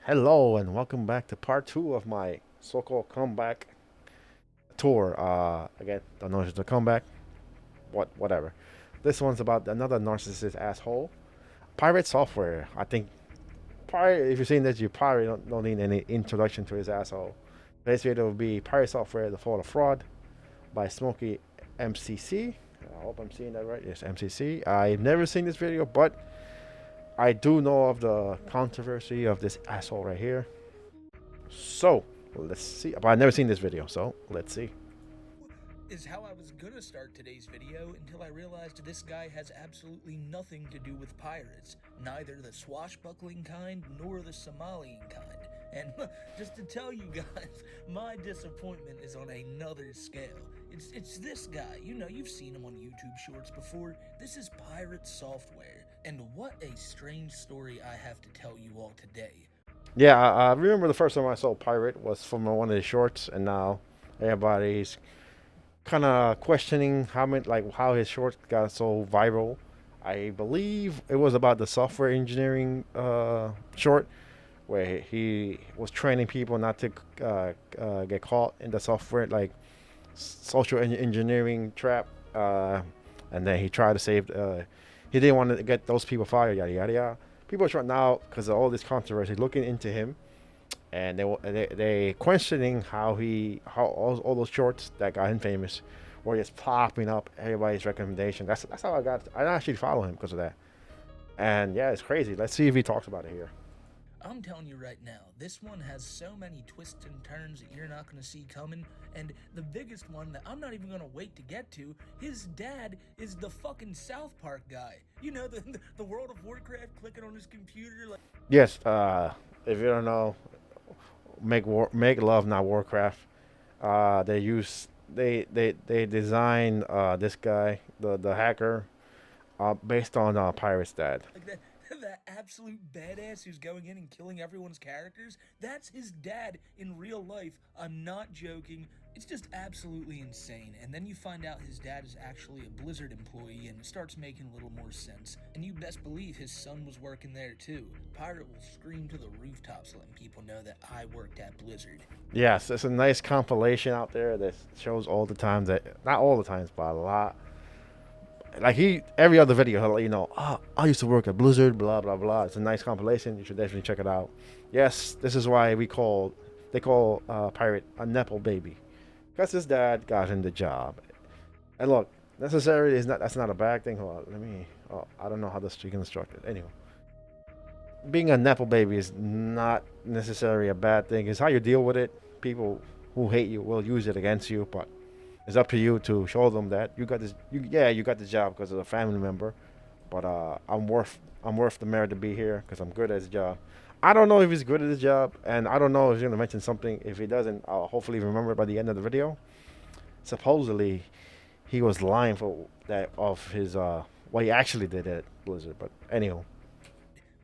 Hello and welcome back to part two of my so-called comeback tour. Again, don't know if it's a comeback, whatever. This one's about another narcissist asshole. Pirate Software. I think probably if you've seen this, you probably don't need any introduction to his asshole. Today's video will be Pirate Software: The Fall of Fraud by Smokey MCC. I hope I'm seeing that right. Yes, MCC. I've never seen this video, but I do know of the controversy of this asshole right here. So let's see. But I've never seen this video, so let's see. Is how I was gonna start today's video until I realized this guy has absolutely nothing to do with pirates, neither the swashbuckling kind nor the Somalian kind. And just to tell you guys, my disappointment is on another scale. It's this guy. You know, you've seen him on YouTube Shorts before. This is Pirate Software. And what a strange story I have to tell you all today. Yeah, I remember the first time I saw Pirate was from one of his shorts, and now everybody's kind of questioning how his shorts got so viral. I believe it was about the software engineering short where he was training people not to get caught in the software social engineering trap, and then he tried to save. He didn't want to get those people fired. Yada yada yada. People are trying now because of all this controversy looking into him, and they questioning how all those shorts that got him famous were just popping up everybody's recommendation. That's how I actually follow him because of that. And yeah, it's crazy. Let's see if he talks about it here. I'm telling you right now, this one has so many twists and turns that you're not going to see coming. And the biggest one that I'm not even going to wait to get to, his dad is the fucking South Park guy. You know, the World of Warcraft clicking on his computer like. Yes, if you don't know, make love not Warcraft. They use they design this guy the hacker based on Pirate's dad. Like that absolute badass who's going in and killing everyone's characters, that's his dad in real life. I'm not joking. It's just absolutely insane. And then you find out his dad is actually a Blizzard employee and it starts making a little more sense. And you best believe his son was working there too. Pirate will scream to the rooftops letting people know that I worked at Blizzard. Yes, it's a nice compilation out there that shows all the times that not all the times but a lot. Like every other video he'll let you know, I used to work at Blizzard, blah blah blah. It's a nice compilation. You should definitely check it out. Yes, this is why they call Pirate a nepo baby, because his dad got him the job. And look, necessarily is not that's not a bad thing. Hold on, let me. Oh, I don't know how this you can instruct it. Anyway, being a nepo baby is not necessarily a bad thing. It's how you deal with it. People who hate you will use it against you, but it's up to you to show them that you got this. You got the job because of a family member, but I'm worth the merit to be here because I'm good at his job. I don't know if he's good at his job, and I don't know if he's gonna mention something. If he doesn't, I'll hopefully remember it by the end of the video. Supposedly, he was lying for that of his what he actually did at Blizzard. But anyhow,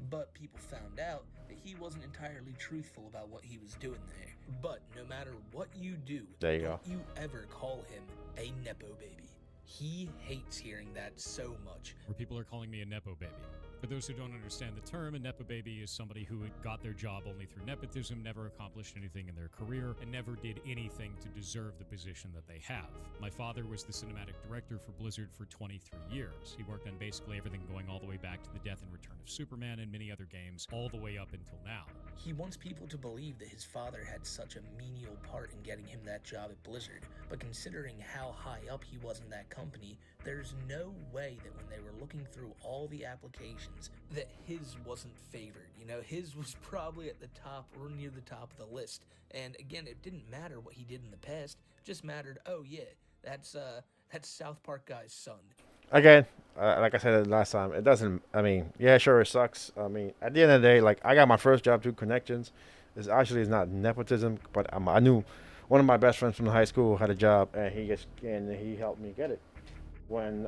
But people found out that he wasn't entirely truthful about what he was doing there. But no matter what you do, there you go. don't you ever call him a Nepo baby. He hates hearing that so much. Where people are calling me a Nepo baby. For those who don't understand the term, a Nepo baby is somebody who got their job only through nepotism, never accomplished anything in their career, and never did anything to deserve the position that they have. My father was the cinematic director for Blizzard for 23 years. He worked on basically everything going all the way back to the death and return of Superman and many other games, all the way up until now. He wants people to believe that his father had such a menial part in getting him that job at Blizzard, but considering how high up he was in that company, there's no way that when they were looking through all the applications that his wasn't favored. You know, his was probably at the top or near the top of the list. And again, it didn't matter what he did in the past, it just mattered, oh yeah, that's South Park guy's son. Again, like I said last time, it doesn't. I mean, yeah, sure, it sucks. I mean, at the end of the day, like I got my first job through connections. It's not nepotism, but I knew one of my best friends from high school had a job, and he helped me get it when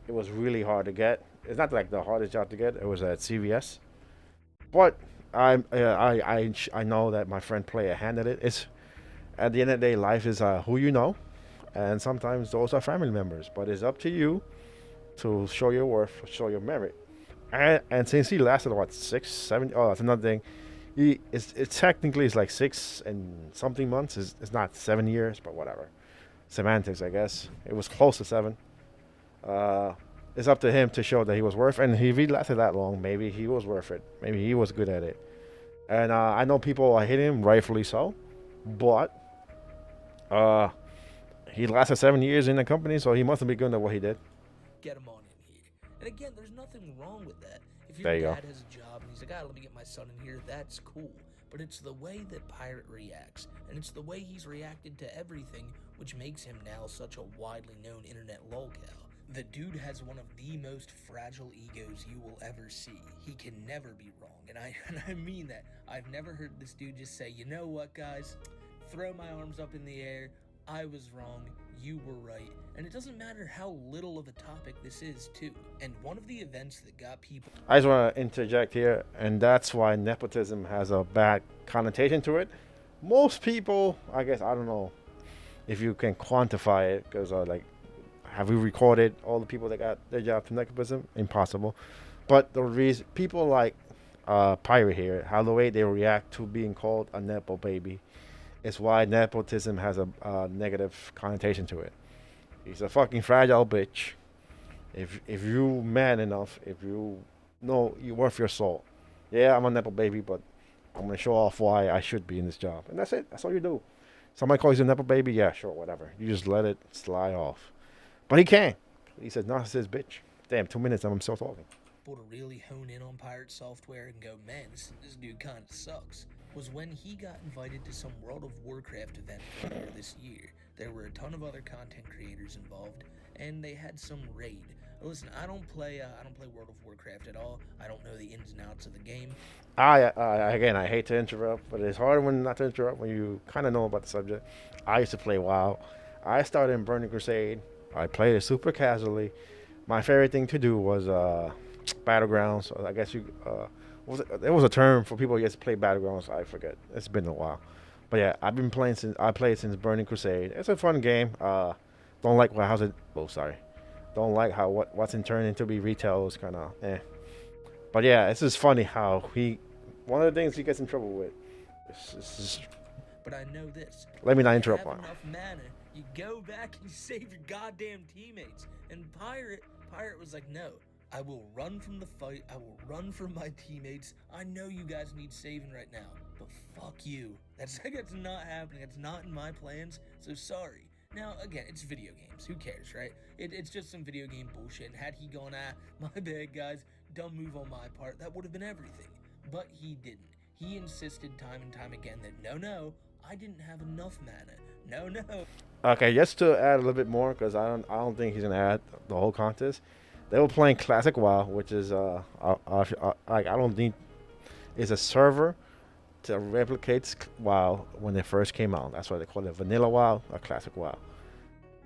it was really hard to get. It's not like the hardest job to get. It was at CVS, but I know that my friend played a hand at it. It's at the end of the day, life is who you know, and sometimes those are family members. But it's up to you to show your worth, show your merit. And since he lasted what 6, 7, oh, that's another thing. It's technically it's like 6 and something months. It's not 7 years, but whatever. Semantics, I guess. It was close to 7. Uh, it's up to him to show that he was worth. And if he lasted that long, maybe he was worth it. Maybe he was good at it. And I know people are hitting him, rightfully so, but uh, he lasted 7 years in the company, so he must have been good at what he did. Get him on in here. And again, there's nothing wrong with that. If There your you dad go. has a job and he's like, let me get my son in here, that's cool. But it's the way that Pirate reacts, and it's the way he's reacted to everything, which makes him now such a widely known internet lolcow. The dude has one of the most fragile egos you will ever see. He can never be wrong, and I mean that. I've never heard this dude just say, you know what, guys? Throw my arms up in the air. I was wrong. You were right. And it doesn't matter how little of a topic this is, too. And one of the events that got people... I just want to interject here, and that's why nepotism has a bad connotation to it. Most people, I guess, I don't know if you can quantify it, because like, have we recorded all the people that got their job from nepotism? Impossible. But the reason people like Pirate here, how the way they react to being called a nepo baby, is why nepotism has a negative connotation to it. He's a fucking fragile bitch. If you man enough, if you know you're worth your salt, yeah, I'm a nepo baby, but I'm gonna show off why I should be in this job, and that's it. That's all you do. Somebody calls you a nepo baby, yeah, sure, whatever. You just let it slide off. But he can't. He says narcissist bitch. Damn, 2 minutes and I'm still talking. to really hone in on Piratesoftware and go, man, this dude kind of sucks, was when he got invited to some World of Warcraft event earlier this year. There were a ton of other content creators involved, and they had some raid. Listen, I don't play World of Warcraft at all. I don't know the ins and outs of the game. Again, I hate to interrupt, but it's hard when not to interrupt when you kind of know about the subject. I used to play WoW. I started in Burning Crusade. I played it super casually. My favorite thing to do was Battlegrounds. So I guess there was a term for people who used to play Battlegrounds. I forget. It's been a while. But yeah, I played since Burning Crusade. It's a fun game. Don't like how's it. Oh, sorry. Don't like how what's in turn into be retail is kind of eh. But yeah, it's just funny how one of the things he gets in trouble with. But I know this. Let me not If you interrupt. have enough mana, you go back and save your goddamn teammates. And Pirate was like, no, I will run from the fight. I will run from my teammates. I know you guys need saving right now, but fuck you. That's not happening. It's not in my plans. So sorry. Now, again, it's video games. Who cares, right? It's just some video game bullshit. And had he gone, my bad, guys, dumb move on my part, that would have been everything. But he didn't. He insisted time and time again that, no, I didn't have enough mana. No. Okay, just to add a little bit more, because I don't think he's gonna add the whole contest. They were playing Classic WoW, which is I don't think is a server to replicate WoW when they first came out. That's why they call it Vanilla WoW or Classic WoW.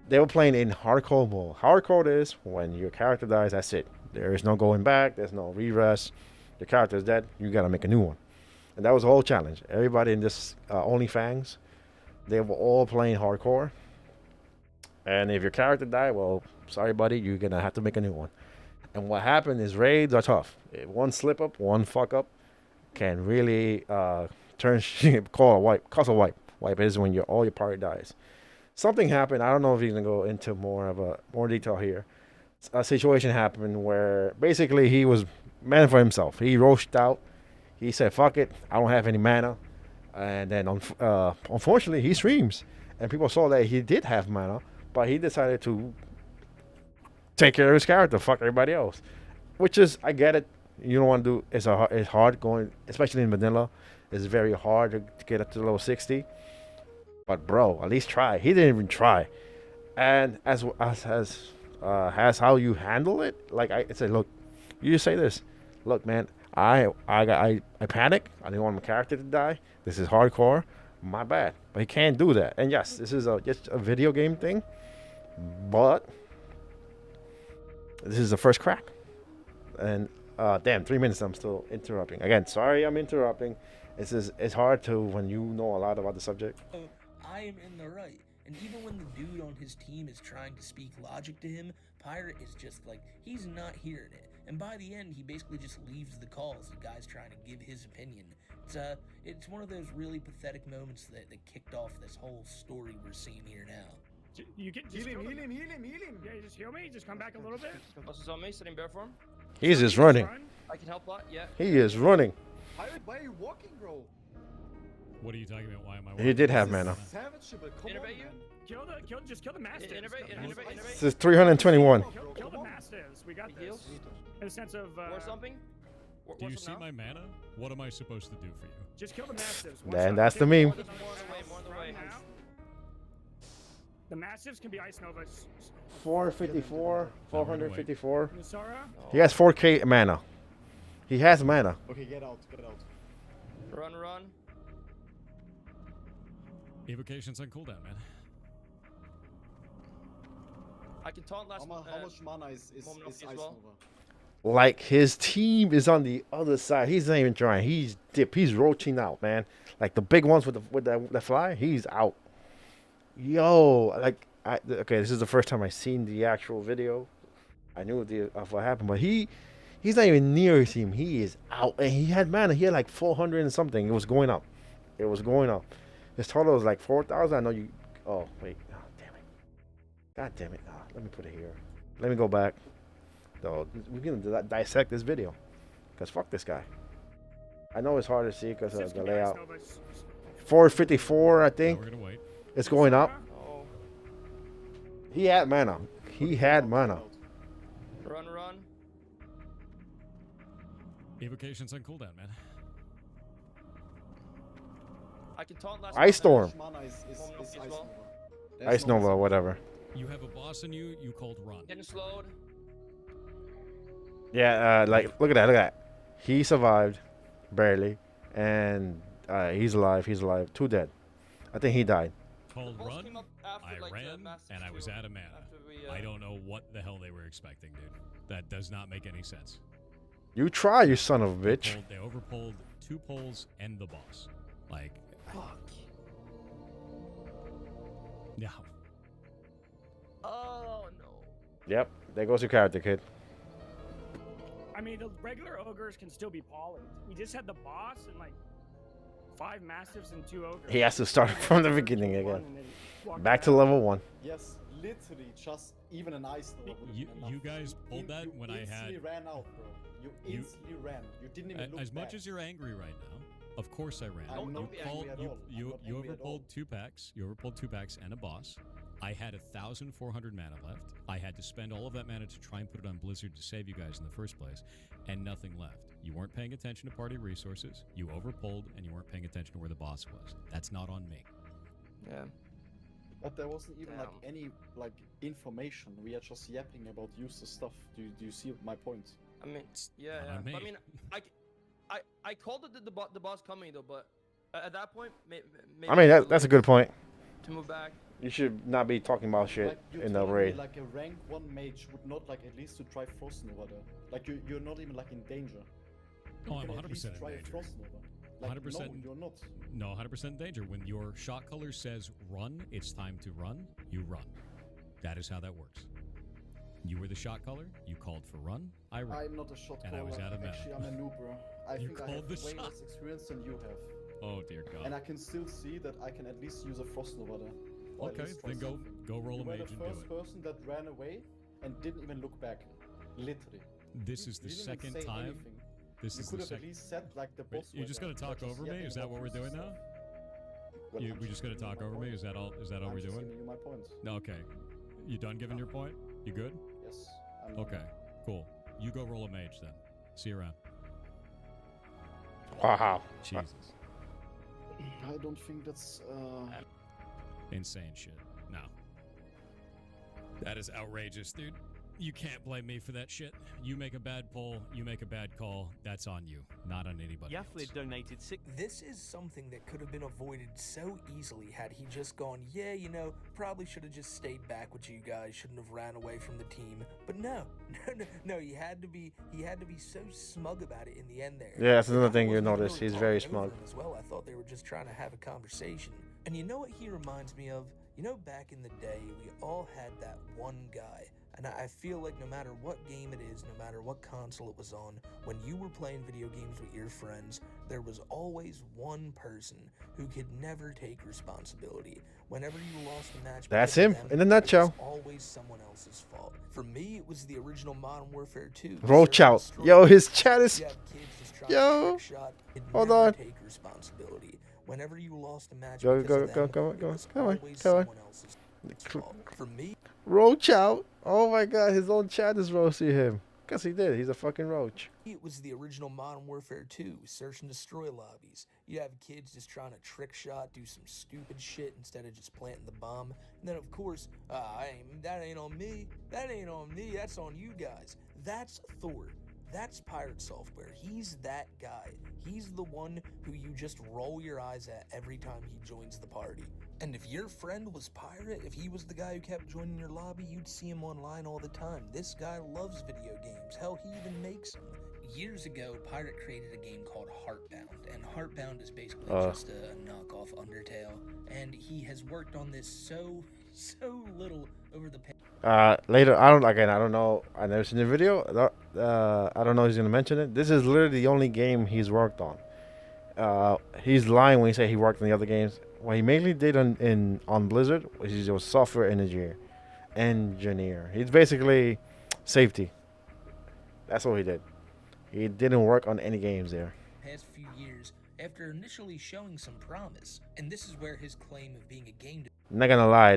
They were playing in hardcore mode. Hardcore is when your character dies, that's it. There is no going back. There's no re-rest. Your character is dead. You gotta make a new one. And that was the whole challenge. Everybody in this OnlyFans, they were all playing hardcore. And if your character died, well, sorry, buddy, you're gonna have to make a new one. And what happened is raids are tough. One slip up, one fuck up, can really cause a wipe. Wipe is when all your party dies. Something happened. I don't know if you can go into more detail here. A situation happened where basically he was man for himself. He roached out. He said, "Fuck it, I don't have any mana." And then unfortunately, he streams, and people saw that he did have mana, but he decided to take care of his character, fuck everybody else. Which is, I get it. You don't want to do. It's hard going, especially in vanilla. It's very hard to get up to level 60. But bro, at least try. He didn't even try. And as how you handle it, like I said, look, you just say this. Look, man, I panic. I didn't want my character to die. This is hardcore. My bad. But he can't do that. And yes, this is just a video game thing. But this is the first crack. And damn, 3 minutes. I'm still interrupting. Again, sorry, I'm interrupting. It's hard to when you know a lot about the subject. I am in the right. And even when the dude on his team is trying to speak logic to him, Pirate is just like, he's not hearing it. And by the end, he basically just leaves the call as the guy's trying to give his opinion it's one of those really pathetic moments that kicked off this whole story we're seeing here now. You can just heal him. Yeah, you just heal me. Just come back a little bit. Muscles on me, sitting bear form. He's just running. I can help a lot. Yeah. He is running. Pirate, why are you walking, bro? What are you talking about? Why am I? He did have This is mana. savage, but come Innervate on, you? man. Just kill the mastiffs. Innervate. This is 321. Kill the mastiffs. We got Big this. heals. In the sense of War something. Do you see my mana? What am I supposed to do for you? just kill the mastiffs. And that's the meme. More on the way. The mastiffs can be ice novas. 454, 454. Nusara? He has 4k mana. He has mana. Okay, get out. Run. Evocation's on cooldown, man. I can taunt last. How much mana is Moment of Ice as well. Nova? Like his team is on the other side. He's not even trying. He's dip. He's roaching out, man. Like the big ones with the fly. He's out. Yo, like okay, this is the first time I seen the actual video. I knew of what happened, but he's not even near his team. He is out, and he had mana. He had like 400 and something. It was going up. His total was like 4,000. I know you. Oh wait. Oh, damn it. God damn it. Oh, let me put it here. Let me go back. So we're gonna dissect this video, cause fuck this guy. I know it's hard to see because of the layout. 454, I Now think. we're gonna wait. It's going up. Oh. He had mana. Run. Evocation's on cooldown, man. I can taunt last. Ice Storm. How much mana is Moment of Ice as Nova? well. There's Ice Nova, whatever. You have a boss in you. You called run. Getting slowed. Yeah, like look at that. He survived, barely, and he's alive. 2 dead. I think he died. Called Boss run. came up after, I like, the ran, massive and I was shield out of mana. after we, I don't know what the hell they were expecting, dude. That does not make any sense. You try, you son of a bitch. They overpulled 2 polls and the boss. Like, Fuck. no. Oh no. Yep, there goes your character, kid. I mean, the regular ogres can still be poly. We just had the boss and like 5 mastiffs and 2 ogres. He has to start from the beginning again. And then walk Back to around. level 1. Yes, literally, just even an Ice Nova would have You- been enough. you guys pulled that when I had- You ran out, bro. You You- instantly ran. You didn't even look As much back. as you're angry right now, of course I ran. I'm You not angry at all. I'm you not angry at all. overpulled 2 packs. You overpulled 2 packs and a boss. I had 1,400 mana left. I had to spend all of that mana to try and put it on Blizzard to save you guys in the first place, and nothing left. You weren't paying attention to party resources. You overpulled, and you weren't paying attention to where the boss was. That's not on me. Yeah. But there wasn't even like Damn. any like information. We are just yapping about useless stuff. Do you see my point? I mean, yeah. Not yeah. on But I me. mean, I called it the boss coming though, but at that point, maybe I mean, that's a good point. to move back. You should not be talking about shit Like, you're in the telling me, raid. like a rank 1 mage would not like at least to try Frost Nova there. Like you're not even like in danger. Oh, I'm You can at least 100% in try a danger. Frost Nova. Like, 100%. No, you're not. No, 100% in danger. When your shot color says run, it's time to run, you run. That is how that works. You were the shot color, you called for run, I ran. I'm not a shot And I caller. was out of mana. Actually, I'm a noob, bro. I You think I called have the way shot. less experience than you have. Oh dear And God. I can still see that I can at least use a Frost Nova there. Or at Okay, least try then something. go roll a You were mage the and do first it. person that ran away and didn't even look back. Literally. This is the You didn't even second say time. anything. This You is could the have at second. least said like the boss. You're were just there, gonna talk not over me? yapping Is that about what we're useless doing now? stuff. Well, I'm We're just gonna giving talk my over me? point. Is that all? Is that all I'm we're just doing? giving you my point. No, okay. You done giving your point? You good? Yes. I'm done. Okay, cool. You go roll a mage then. See you around. Wow. Jesus. I don't think that's. Insane shit. No. That is outrageous, dude. You can't blame me for that shit. You make a bad poll, you make a bad call, that's on you, not on anybody else. Yaffle donated 6. This is something that could have been avoided so easily had he just gone, yeah, you know, probably should have just stayed back with you guys, shouldn't have ran away from the team. But no, no, he had to be so smug about it in the end there. Yeah, that's another I thing you wasn't even notice. really He's very talking over smug. him as well. I thought they were just trying to have a conversation. And you know what he reminds me of? You know, back in the day, we all had that one guy. And I feel like no matter what game it is, no matter what console it was on, when you were playing video games with your friends, there was always one person who could never take responsibility. Whenever you lost a match, That's because of him them, in a it was nutshell. always someone else's fault. For me, it was the original Modern Warfare 2. Roach Search and out. destroy Yo, his lobbies. chat is. You have kids just trying Yo. to trick shot. Could Hold never on. take responsibility. Whenever you lost a match Go, because go, of go, them, go, it go. was Come on, always come on. someone else's fault. For me, Roach out. Oh my god, his own chat is roasting him. Because he did. He's a fucking roach. it was the original Modern Warfare 2, search and destroy lobbies. You have kids just trying to trick shot, do some stupid shit instead of just planting the bomb. And then, of course, that ain't on me. That ain't on me. That's on you guys. That's Thor. That's Piratesoftware. He's that guy. He's the one who you just roll your eyes at every time he joins the party. And if your friend was Pirate, if he was the guy who kept joining your lobby, you'd see him online all the time. This guy loves video games. Hell, he even makes them. Years ago, Pirate created a game called Heartbound, and Heartbound is basically just a knockoff Undertale. And he has worked on this so little over the past. Later, I don't know. I never seen the video. I don't know if he's gonna mention it. This is literally the only game he's worked on. He's lying when he say he worked on the other games. What he mainly did on Blizzard was he was software engineer. He's basically safety. That's what he did. He didn't work on any games there. Past few years, after initially showing some promise, and this is where his claim of being a game I'm not gonna lie.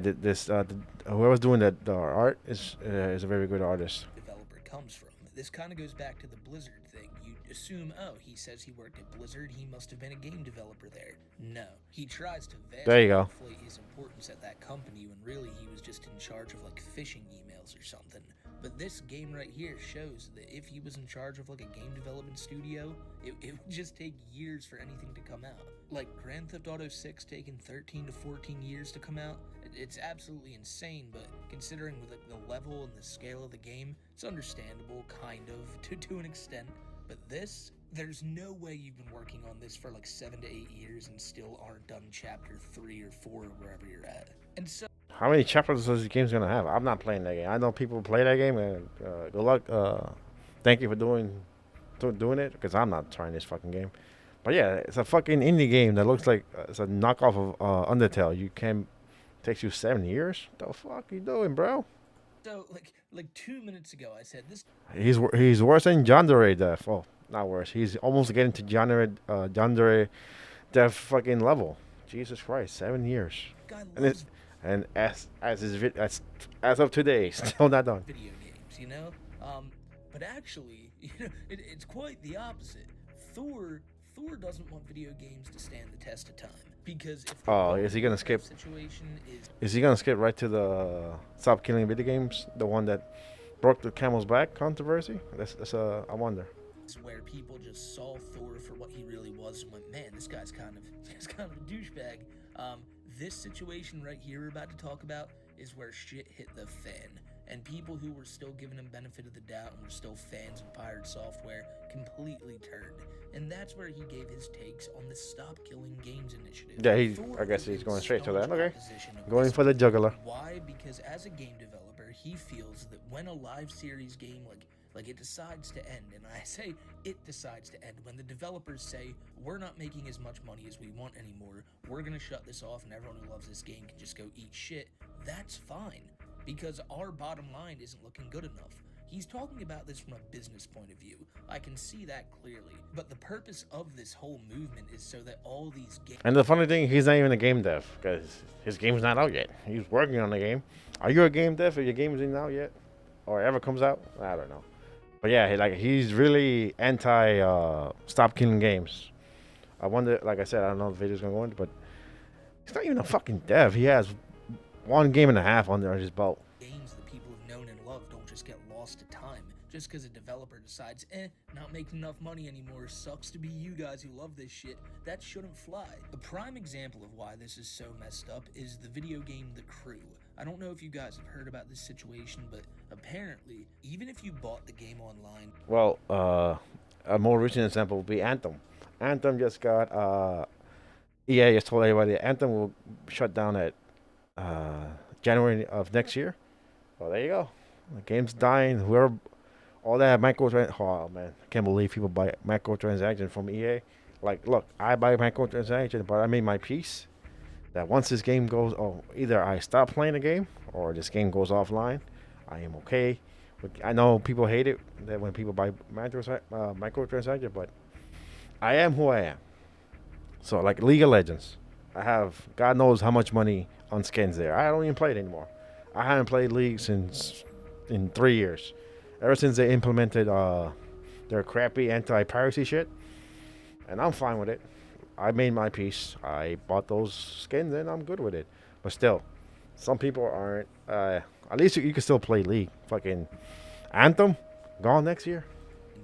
Whoever's doing the art is a very good artist. developer comes from. This kind of goes back to the Blizzard thing. You assume, oh, he says he worked at Blizzard, he must have been a game developer there. No, he tries to There you vastly go. inflate his importance at that company when really he was just in charge of like phishing emails or something. But this game right here shows that if he was in charge of like a game development studio, it would just take years for anything to come out. Like Grand Theft Auto 6 taking 13 to 14 years to come out, it's absolutely insane, but considering the level and the scale of the game, it's understandable, kind of, to an extent. But this, there's no way you've been working on this for like 7 to 8 years and still aren't done chapter 3 or 4 or wherever you're at. And so How many chapters is this game's gonna have? I'm not playing that game. I know people play that game, and good luck. Thank you for doing it, because I'm not trying this fucking game. But yeah, it's a fucking indie game that looks like it's a knockoff of Undertale. You can takes you 7 years. The fuck you doing, bro? So, like 2 minutes ago, I said this He's worse than Yandere Death. Oh, not worse. He's almost getting to Yandere Death fucking level. Jesus Christ, 7 years. guy And loves And as of today, still not done. video games, you know? But actually, you know, it's quite the opposite. Thor doesn't want video games to stand the test of time. Because if the Oh, is he gonna skip? situation Is he gonna skip right to the stop killing video games? The one that broke the camel's back controversy? That's I wonder. is where people just saw Thor for what he really was and went, man, this guy's kind of a douchebag. This situation right here we're about to talk about is where shit hit the fan. And people who were still giving him benefit of the doubt and were still fans of Piratesoftware completely turned. And that's where he gave his takes on the Stop Killing Games initiative. Yeah, Thor I guess is he's in going straight to that. staunch Okay, opposition of going this for the jugular. Why? Because as a game developer, he feels that when a live series game like it decides to end, and I say it decides to end, when the developers say, we're not making as much money as we want anymore, we're gonna shut this off and everyone who loves this game can just go eat shit, that's fine. Because our bottom line isn't looking good enough. He's talking about this from a business point of view. I can see that clearly. But the purpose of this whole movement is so that all these games... And the funny thing, he's not even a game dev because his game's not out yet. He's working on the game. Are you a game dev if your game isn't out yet, or ever comes out? I don't know. But yeah, he's really anti stop killing games. I wonder, like I said, I don't know if the video's gonna go into, but he's not even a fucking dev. He has 1.5 games under his belt. Games that people have known and loved don't just get lost to time. Just because a developer decides, not making enough money anymore, sucks to be you guys who love this shit, that shouldn't fly. A prime example of why this is so messed up is the video game The Crew. I don't know if you guys have heard about this situation, but apparently, even if you bought the game online... Well, a more recent example would be Anthem. Anthem just got, EA just told everybody Anthem will shut down at January of next year. Well, there you go. The game's dying. Whoever, all that microtransactions. Oh man, I can't believe people buy microtransactions from EA. Like, look, I buy microtransactions, but I made my peace that once this game goes, oh, either I stop playing the game or this game goes offline. I am okay. I know people hate it that when people buy microtransactions, but I am who I am. So like League of Legends, I have God knows how much money on skins there. I don't even play it anymore. I haven't played League since in 3 years. Ever since they implemented their crappy anti-piracy shit, and I'm fine with it. I made my peace. I bought those skins and I'm good with it. But still, some people aren't. At least you can still play League. Fucking Anthem, gone next year.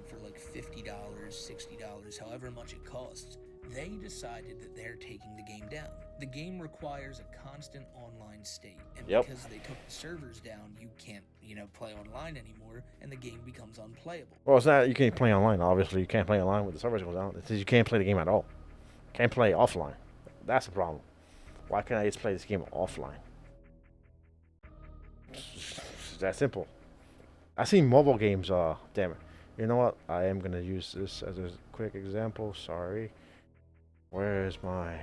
For like $50, $60, however much it costs, they decided that they're taking the game down. The game requires a constant online state, and Yep. because they took the servers down, you can't, play online anymore, and the game becomes unplayable. Well, it's not. You can't play online. Obviously, you can't play online with the servers going down. It says you can't play the game at all. Can't play offline. That's the problem. Why can't I just play this game offline? It's that simple. I seen mobile games. Damn it. You know what? I am gonna use this as a quick example. Sorry. Where is my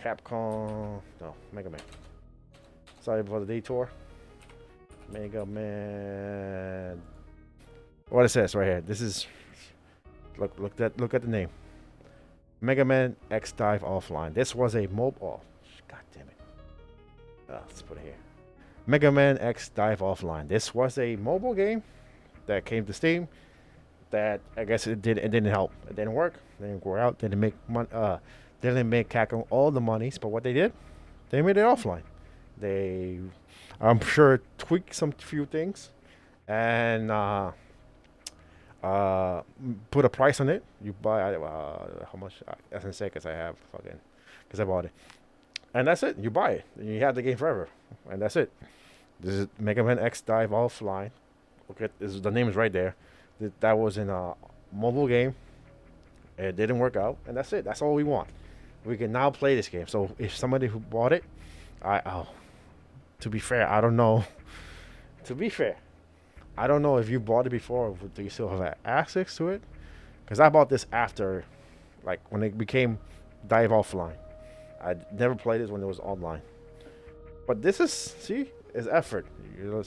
Capcom? No, Mega Man. Sorry for the detour. Mega Man. What it says right here. This is look at the name. Mega Man X Dive Offline. This was a mobile. God damn it. Let's put it here. Mega Man X Dive Offline. This was a mobile game that came to Steam. That I guess it didn't help. It didn't work. They didn't go out. Didn't make money. Didn't make Capcom all the monies. But what they did, they made it offline. They, I'm sure, tweaked some few things, and put a price on it. You buy how much? I can say because I have fucking because I bought it, and that's it. You buy it, and you have the game forever, and that's it. This is Mega Man X Dive Offline. Okay, the name is right there. That was in a mobile game. It didn't work out, and that's it. That's all we want. We can now play this game. So if somebody who bought it, to be fair, I don't know. To be fair, I don't know if you bought it before. Do you still have access to it? Because I bought this after, like when it became Dive Offline. I never played this when it was online. But this is effort. You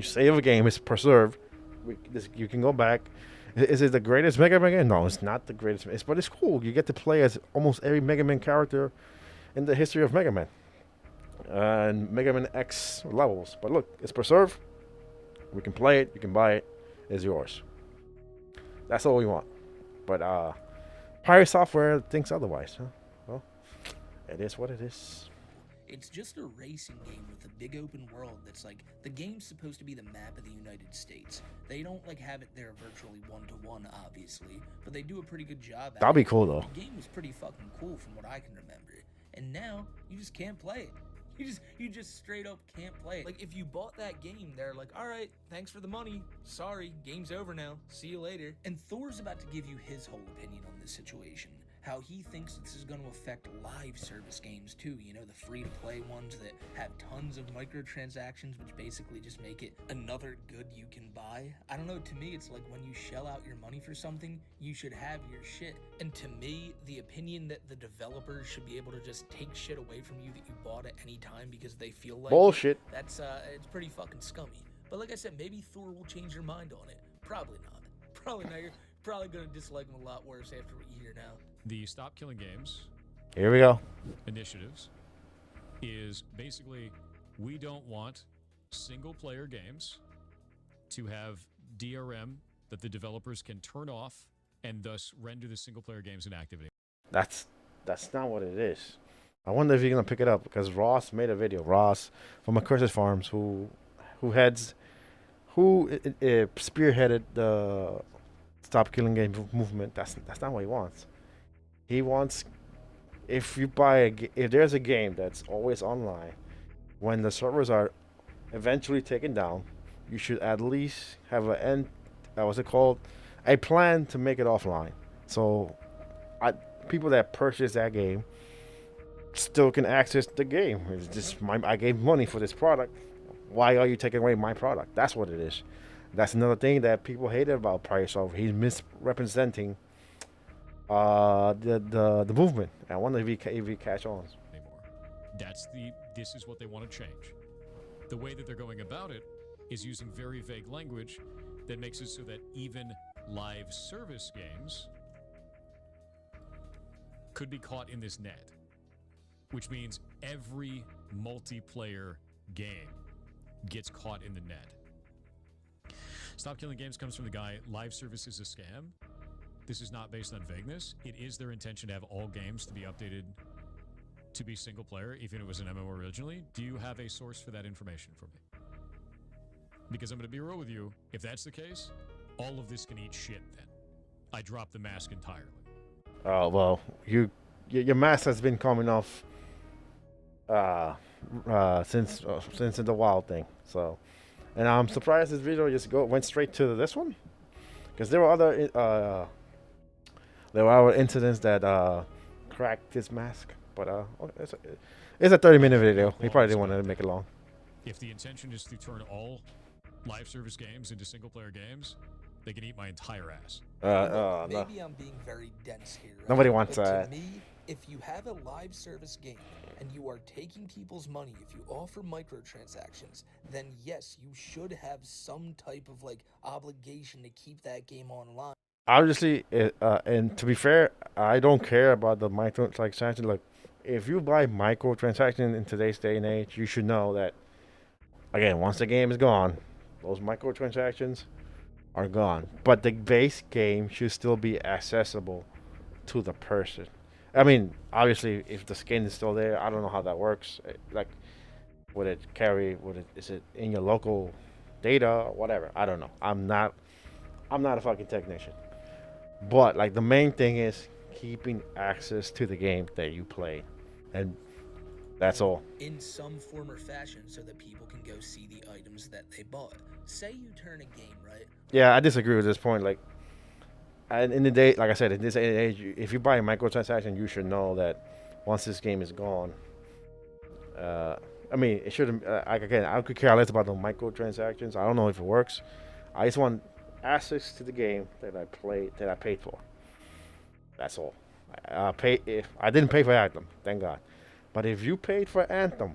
save a game, it's preserved. You can go back. Is it the greatest Mega Man game? No, it's not the greatest. But it's cool. You get to play as almost every Mega Man character in the history of Mega Man. And Mega Man X levels. But look, it's preserved. We can play it. You can buy it. It's yours. That's all we want. But Piratesoftware thinks otherwise. Huh? Well, it is what it is. It's just a racing game with a big open world that's like, the game's supposed to be the map of the United States. They don't have it there virtually one-to-one, obviously, but they do a pretty good job at it. That'd be cool, though. The game was pretty fucking cool from what I can remember. And now, you just can't play it. You just straight up can't play it. Like, if you bought that game, they're like, alright, thanks for the money. Sorry, game's over now. See you later. And Thor's about to give you his whole opinion on this situation. How he thinks this is going to affect live service games too, the free-to-play ones that have tons of microtransactions, which basically just make it another good you can buy. I don't know, to me it's like when you shell out your money for something, you should have your shit. And to me, the opinion that the developers should be able to just take shit away from you that you bought at any time because they feel like bullshit. That's it's pretty fucking scummy. But like I said, maybe Thor will change your mind on it. Probably not. Probably not. You're probably going to dislike him a lot worse after what you hear now. The Stop Killing Games Here we go. initiatives is basically we don't want single-player games to have DRM that the developers can turn off and thus render the single-player games inactive. That's not what it is. I wonder if you're gonna pick it up because Ross made a video. Ross from Curses Farms, who spearheaded the Stop Killing Games movement. That's not what he wants. He wants, if there's a game that's always online, when the servers are eventually taken down, you should at least have a plan to make it offline. So, people that purchase that game still can access the game. It's just I gave money for this product. Why are you taking away my product? That's what it is. That's another thing that people hated about Piratesoftware. He's misrepresenting the movement. I wonder if he catch on. Anymore. This is what they want to change. The way that they're going about it is using very vague language that makes it so that even live service games could be caught in this net, which means every multiplayer game gets caught in the net. Stop Killing Games comes from the guy, live service is a scam. This is not based on vagueness. It is their intention to have all games to be updated to be single player, even if it was an MMO originally. Do you have a source for that information for me? Because I'm going to be real with you. If that's the case, all of this can eat shit then. I drop the mask entirely. Oh, well, your mask has been coming off since the wild thing. So, and I'm surprised this video just went straight to this one, because there were other incidents that cracked this mask. But it's a 30-minute video. He probably didn't want to make it long. If the intention is to turn all live service games into single player games, they can eat my entire ass. No. Maybe I'm being very dense here. Right? Nobody wants but that. To me, if you have a live service game and you are taking people's money, if you offer microtransactions, then yes, you should have some type of like obligation to keep that game online. Obviously, and to be fair, I don't care about the microtransaction. Like, if you buy microtransaction in today's day and age, you should know that, again, once the game is gone, those microtransactions are gone. But the base game should still be accessible to the person. I mean, obviously, if the skin is still there, I don't know how that works. Like, is it in your local data or whatever? I don't know. I'm not a fucking technician. But like the main thing is keeping access to the game that you play, and that's all. In some form or fashion, so that people can go see the items that they bought. Say you turn a game, right? Yeah, I disagree with this point. Like, in the day, like I said, in this age, if you buy a microtransaction, you should know that once this game is gone. I mean, it shouldn't. I could care less about the microtransactions. I don't know if it works. I just want access to the game that I paid for. That's all. If I didn't pay for Anthem, thank God. But if you paid for Anthem,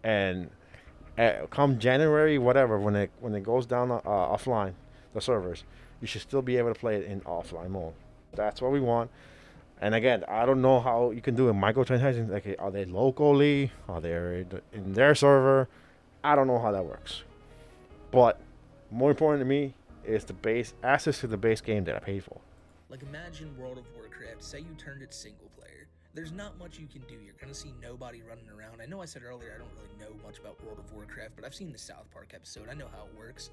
and come January, whatever, when it goes down offline, the servers, you should still be able to play it in offline mode. That's what we want. And again, I don't know how you can do a microtransaction. Like, are they locally? Are they in their server? I don't know how that works. But more important to me is the base access to the base game that I paid for. Like, imagine World of Warcraft. Say you turned it single player. There's not much you can do. You're gonna see nobody running around. I know I said earlier I don't really know much about World of Warcraft, but I've seen the South Park episode. I know how it works.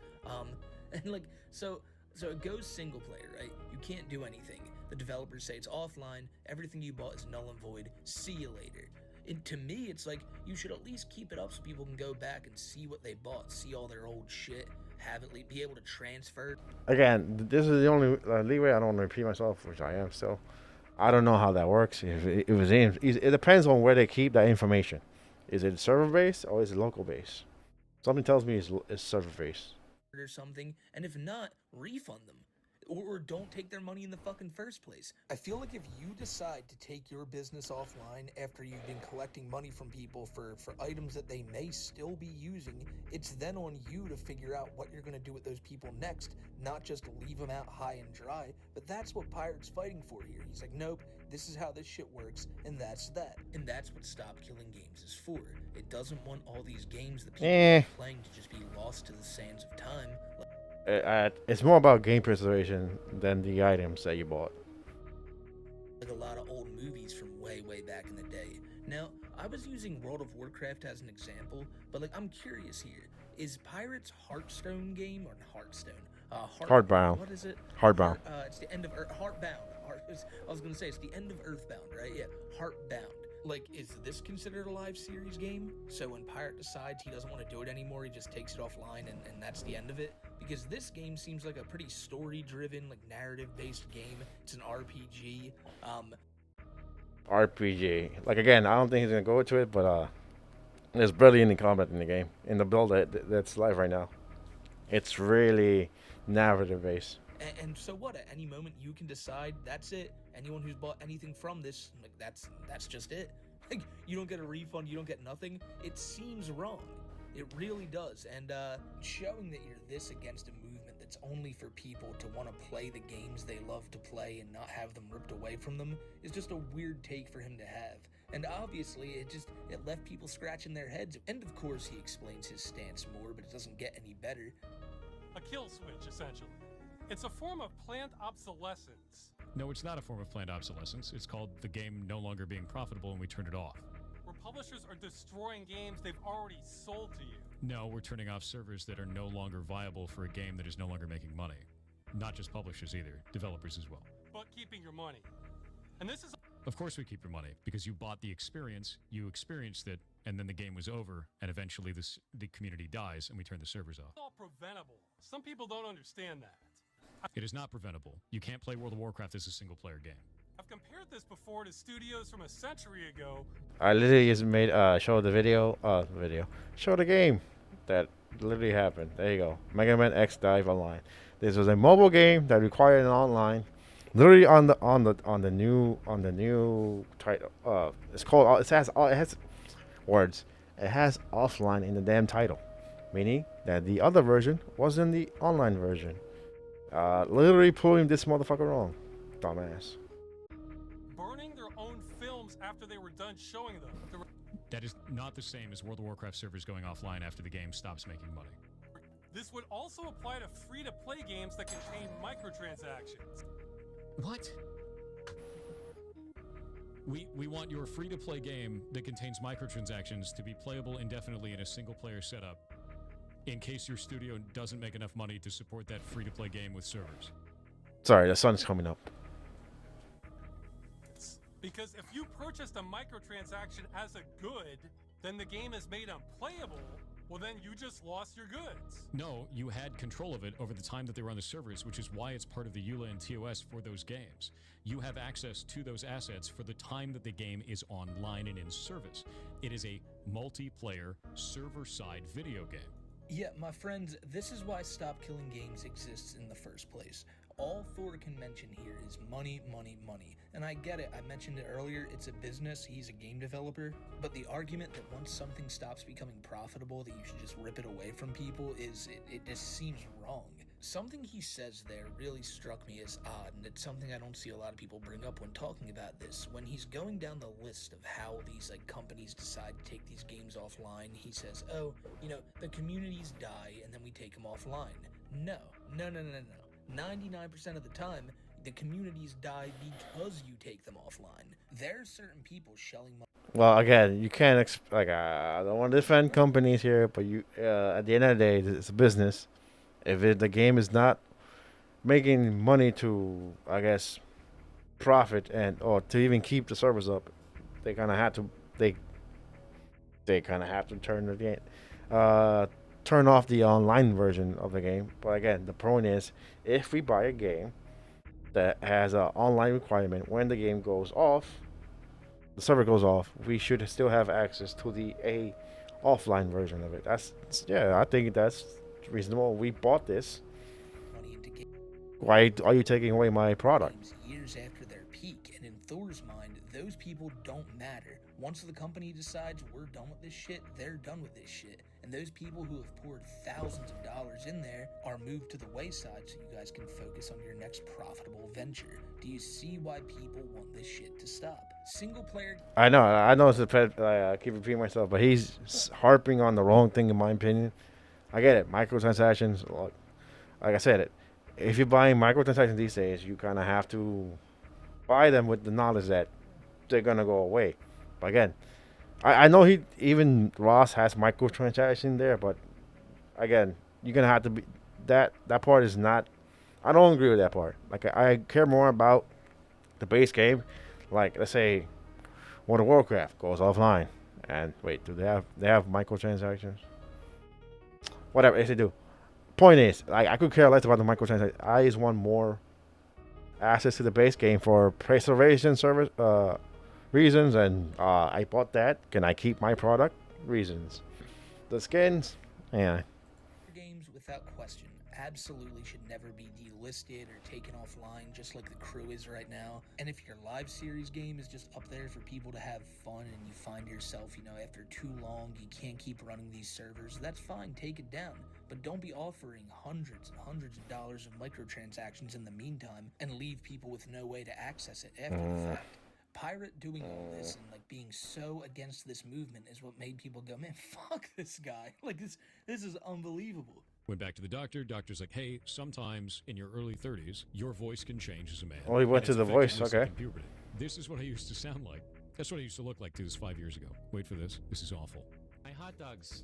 And like, so it goes single player, right? You can't do anything. The developers say it's offline. Everything you bought is null and void. See you later. And to me, it's like, you should at least keep it up so people can go back and see what they bought, see all their old shit, have it be able to transfer. Again, this is the only leeway. I don't want to repeat myself, which I am still. I don't know how that works. If it was it depends on where they keep that information. Is it server based or is it local based? Something tells me it's server based. Or something, and if not, refund them. Or don't take their money in the fucking first place. I feel like if you decide to take your business offline after you've been collecting money from people for items that they may still be using, it's then on you to figure out what you're going to do with those people next, not just leave them out high and dry. But that's what Pirate's fighting for here. He's like, nope, this is how this shit works, and that's that. And that's what Stop Killing Games is for. It doesn't want all these games that people are playing to just be lost to the sands of time. It's more about game preservation than the items that you bought. Like a lot of old movies from way back in the day. Now, I was using World of Warcraft as an example, but like, I'm curious here. Is Pirate's Hearthstone game, or Hearthstone? Heartbound. What is it? Heartbound. It's the end of Heartbound. I was gonna say it's the end of Earthbound, right? Yeah, Heartbound. Like, is this considered a live series game? So when Pirate decides he doesn't want to do it anymore, he just takes it offline and that's the end of it? Because this game seems like a pretty story-driven, like narrative-based game. It's an RPG. RPG. Like, again, I don't think he's gonna go into it, but There's barely any combat in the game. In the build that's live right now, it's really narrative based. And so what? At any moment you can decide that's it. Anyone who's bought anything from this, like that's just it. Like you don't get a refund, you don't get nothing. It seems wrong. It really does. And showing that you're this against a movement that's only for people to want to play the games they love to play and not have them ripped away from them is just a weird take for him to have. And obviously, it left people scratching their heads. And of course, he explains his stance more, but it doesn't get any better. A kill switch, essentially. It's a form of planned obsolescence. No, it's not a form of planned obsolescence. It's called the game no longer being profitable and we turned it off. Where publishers are destroying games they've already sold to you. No, we're turning off servers that are no longer viable for a game that is no longer making money. Not just publishers either, developers as well. But keeping your money. And this is... Of course we keep your money, because you bought the experience, you experienced it, and then the game was over, and eventually the community dies, and we turn the servers off. It's all preventable. Some people don't understand that. It is not preventable. You can't play World of Warcraft as a single-player game. I've compared this before to studios from a century ago. I literally just made show the video, show the game that literally happened. There you go, Mega Man X Dive Online. This was a mobile game that required an online. Literally on the new title. It's called. It has words. It has offline in the damn title, meaning that the other version wasn't the online version. Literally proving this motherfucker wrong, dumbass. Burning their own films after they were done showing them. That is not the same as World of Warcraft servers going offline after the game stops making money. This would also apply to free-to-play games that contain microtransactions. What? We want your free-to-play game that contains microtransactions to be playable indefinitely in a single-player setup in case your studio doesn't make enough money to support that free-to-play game with servers. Sorry, the sun's coming up. Because if you purchased a microtransaction as a good, then the game is made unplayable, well then you just lost your goods. No, you had control of it over the time that they were on the servers, which is why it's part of the EULA and TOS for those games. You have access to those assets for the time that the game is online and in service. It is a multiplayer, server-side video game. Yeah, my friends, this is why Stop Killing Games exists in the first place. All Thor can mention here is money, money, money. And I get it, I mentioned it earlier, it's a business, he's a game developer. But the argument that once something stops becoming profitable, that you should just rip it away from people it just seems wrong. Something he says there really struck me as odd, and it's something I don't see a lot of people bring up when talking about this. When he's going down the list of how these companies decide to take these games offline, he says, oh, the communities die and then we take them offline. No. 99% of the time, the communities die because you take them offline. There are certain people shelling money. Well, again, you can't I don't want to defend companies here, but you at the end of the day, it's a business. If the game is not making money to, I guess, profit or to even keep the servers up, they kind of have to turn off the online version of the game. But again, the point is, if we buy a game that has an online requirement, when the game goes off, the server goes off, we should still have access to the offline version of it. I think that's reasonable. We bought this. Why are you taking away my product? Years after their peak, and in Thor's mind, those people don't matter. Once the company decides we're done with this shit, they're done with this shit. And those people who have poured thousands of dollars in there are moved to the wayside so you guys can focus on your next profitable venture. Do you see why people want this shit to stop? Single player... I know it's a pet, I keep repeating myself, but he's harping on the wrong thing in my opinion. I get it, microtransactions, like I said, if you're buying microtransactions these days, you kind of have to buy them with the knowledge that they're going to go away. But again, I know even Ross has microtransactions there, but again, you're gonna have to be that part is not. I don't agree with that part. Like I care more about the base game. Like let's say, World of Warcraft goes offline, and wait, do they have microtransactions? Whatever, if they do. Point is, I could care less about the microtransactions. I just want more access to the base game for preservation service reasons, and I bought that. Can I keep my product? reasons. The skins, yeah. Games, without question, absolutely should never be delisted or taken offline, just like the crew is right now. And if your live series game is just up there for people to have fun and you find yourself, you know, after too long you can't keep running these servers, that's fine, take it down. But don't be offering hundreds and hundreds of dollars of microtransactions in the meantime and leave people with no way to access it after the fact. Pirate doing all this and like being so against this movement is what made people go, man, fuck this guy. Like this is unbelievable. Went back to the doctor. Doctor's like, hey, sometimes in your early 30s, your voice can change as a man. Oh, he went And to it's the voice, effectively okay. second puberty. This is what I used to sound like. That's what I used to look like to this 5 years ago. Wait for this. This is awful. My hot dogs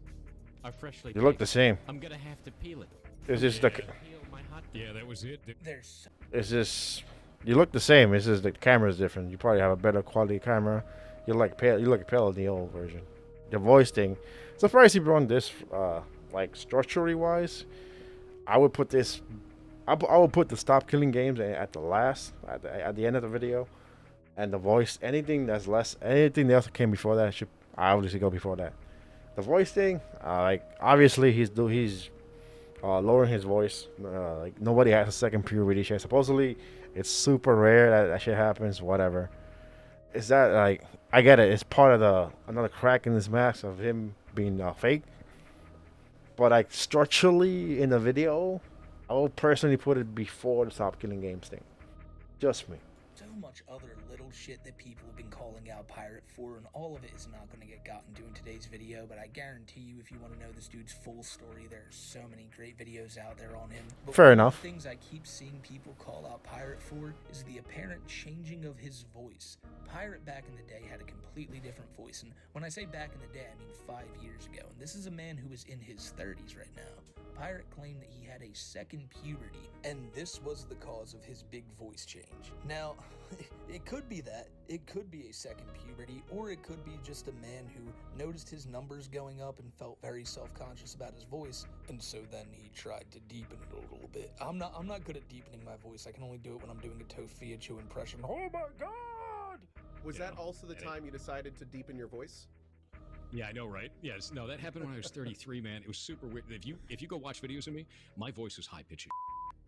are freshly You look the baked. same. I'm gonna have to peel it. It's just the. Peel my hot dog. Yeah, that was it. There's so It's just. You look the same. It's just the camera's different. You probably have a better quality camera. You look pale. You look pale in the old version. The voice thing. Surprised he brought this. Like structurally wise, I would put this. I would put the stop killing games at the last, at the end of the video, and the voice. Anything that's less. Anything else that came before that should. I obviously go before that. The voice thing, like obviously he's lowering his voice. Like nobody has a second puberty shit. Supposedly, it's super rare that shit happens. Whatever. Is that like I get it? It's part of another crack in his mask of him being fake. But like structurally in the video, I will personally put it before the stop killing games thing. Just me. much other little shit that people have been calling out Pirate for, and all of it is not going to get gotten to in today's video, but I guarantee you if you want to know this dude's full story, there are so many great videos out there on him. But Fair one enough. of the things I keep seeing people call out Pirate for is the apparent changing of his voice. Pirate back in the day had a completely different voice, and when I say back in the day, I mean 5 years ago, and this is a man who is in his 30s right now. Pirate claimed that he had a second puberty, and this was the cause of his big voice change. Now, it could be that. It could be a second puberty, or it could be just a man who noticed his numbers going up and felt very self-conscious about his voice, and so then he tried to deepen it a little bit. I'm not good at deepening my voice. I can only do it when I'm doing a Tofiachu impression. Oh my god! Was that also the time you decided to deepen your voice? Yeah, I know, right? Yes, no, that happened when I was 33, man. It was super weird. If you go watch videos of me, my voice is high pitched.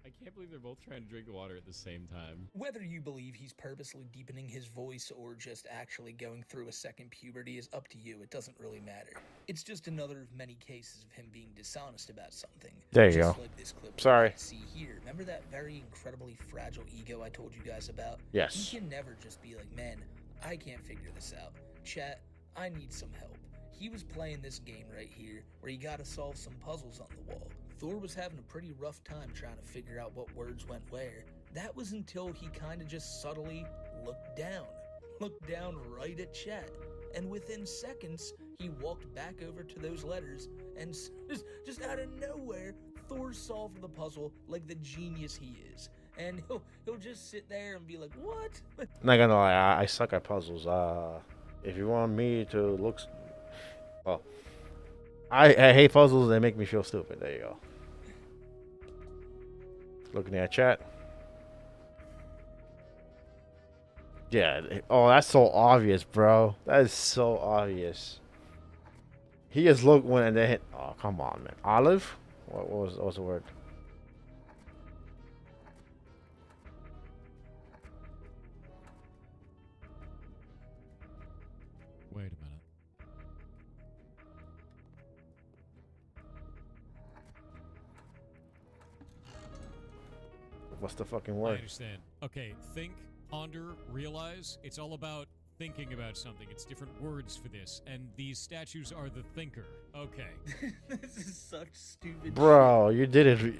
I can't believe they're both trying to drink water at the same time. Whether you believe he's purposely deepening his voice or just actually going through a second puberty is up to you. It doesn't really matter. It's just another of many cases of him being dishonest about something. There you just go. Like this clip Sorry. See here. Remember that very incredibly fragile ego I told you guys about? Yes. He can never just be like, man, I can't figure this out. Chat, I need some help. He was playing this game right here where you gotta solve some puzzles on the wall. Thor was having a pretty rough time trying to figure out what words went where. That was until he kinda just subtly looked down right at chat. And within seconds, he walked back over to those letters and just out of nowhere, Thor solved the puzzle like the genius he is. And he'll just sit there and be like, what? Not gonna lie, I suck at puzzles. If you want me to look, well, I hate puzzles. They make me feel stupid. There you go. Looking at chat. Yeah. Oh, that's so obvious, bro. That is so obvious. He just looked one and then hit. Oh, come on, man. Olive? What was the word? Wait a minute. What's the fucking I word? understand. Okay, think, ponder, realize. It's all about thinking about something. It's different words for this, and these statues are the thinker. Okay. This is such stupid Bro, you did it.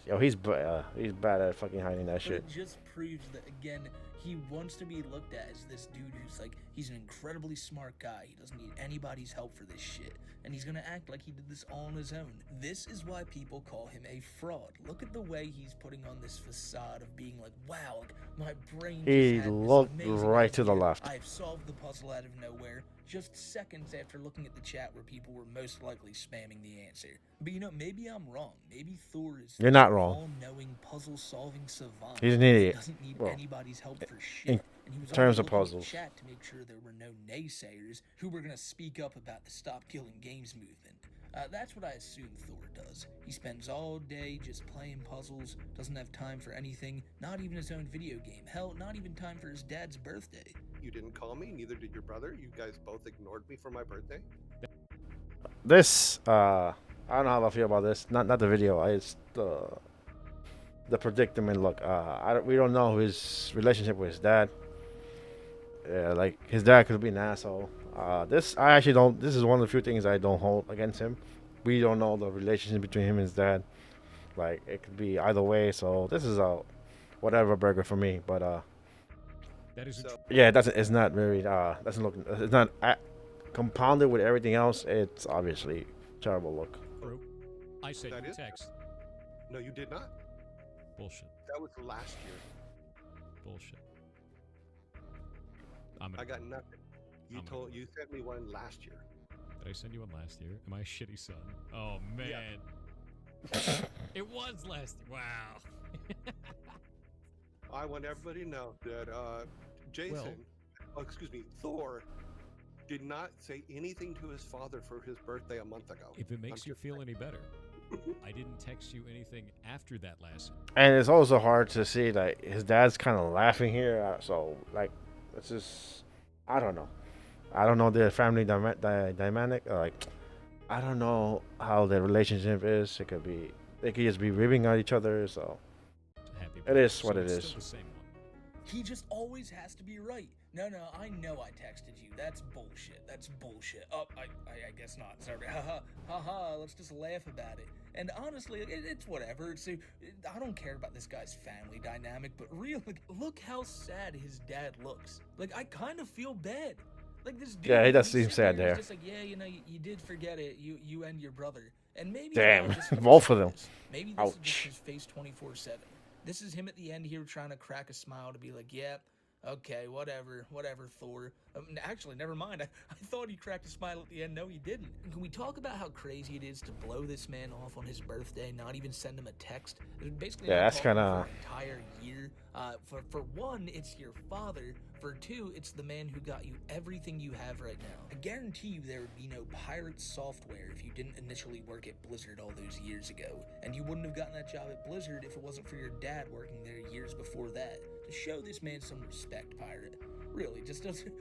Yo, he's bad at fucking hiding that shit. shit. But it just proves that, again, he wants to be looked at as this dude who's like, he's an incredibly smart guy. He doesn't need anybody's help for this shit. And he's gonna act like he did this all on his own. This is why people call him a fraud. Look at the way he's putting on this facade of being like, wow, like, my brain He just had this looked amazing right to the idea. left. I've solved the puzzle out of nowhere. just seconds after looking at the chat where people were most likely spamming the answer. But you know, maybe I'm wrong. Maybe Thor is You're not wrong. all-knowing, puzzle-solving savant. He's an He idiot. doesn't need Well, anybody's help for in shit. And he was terms only of looking at puzzles. chat to make sure there were no naysayers who were gonna speak up about the Stop Killing Games movement. That's what I assume Thor does. He spends all day just playing puzzles, doesn't have time for anything, not even his own video game. Hell, not even time for his dad's birthday. You didn't call me, neither did your brother. You guys both ignored me for my birthday. This, I don't know how I feel about this. Not the video. It's the predicament. Look, we don't know his relationship with his dad. Yeah, like his dad could be an asshole. I actually don't. This is one of the few things I don't hold against him. We don't know the relationship between him and his dad. Like it could be either way. So this is a whatever burger for me. But That is So, yeah, it doesn't. It's not very. Doesn't look. It's not compounded with everything else. It's obviously terrible look. true. I sent That you a is- text. no, you did not. Bullshit. That was last year. Bullshit. I'm I gonna, got nothing. I'm gonna- You sent me one last year. Did I send you one last year? Am I a shitty son? Oh man. It was last year. Wow. I want everybody to know that Jason, excuse me, Thor, did not say anything to his father for his birthday a month ago. If it makes I'm you just feel saying. any better, I didn't text you anything after that last. And it's also hard to see like his dad's kind of laughing here. So like, it's just I don't know. I don't know their family dynamic. Like, I don't know how their relationship is. It could be they could just be ribbing at each other. So Happy it birthday. is what So it it's is. still the same one. He just always has to be right. No, I know I texted you. That's bullshit. That's bullshit. Oh, I guess not. Sorry. Haha, let's just laugh about it. And honestly, it's whatever. I don't care about this guy's family dynamic, but really, look how sad his dad looks. Like, I kind of feel bad. Like, this dude. Yeah, he does he's seem sitting sad here, there. he's just like, yeah, you know, you did forget it. You and your brother. And maybe. Damn, now just both of them. this. Maybe this is just Ouch. his face 24/7. This is him at the end here trying to crack a smile to be like, yeah, okay, whatever, Thor. Actually, never mind. I thought he cracked a smile at the end. No, he didn't. Can we talk about how crazy it is to blow this man off on his birthday, not even send him a text? Basically, Yeah, not that's talking kinda- for an entire year. For one, it's your father. For two, it's the man who got you everything you have right now. I guarantee you there would be no Piratesoftware if you didn't initially work at Blizzard all those years ago. And you wouldn't have gotten that job at Blizzard if it wasn't for your dad working there years before that. To show this man some respect, Pirate. Really, just doesn't.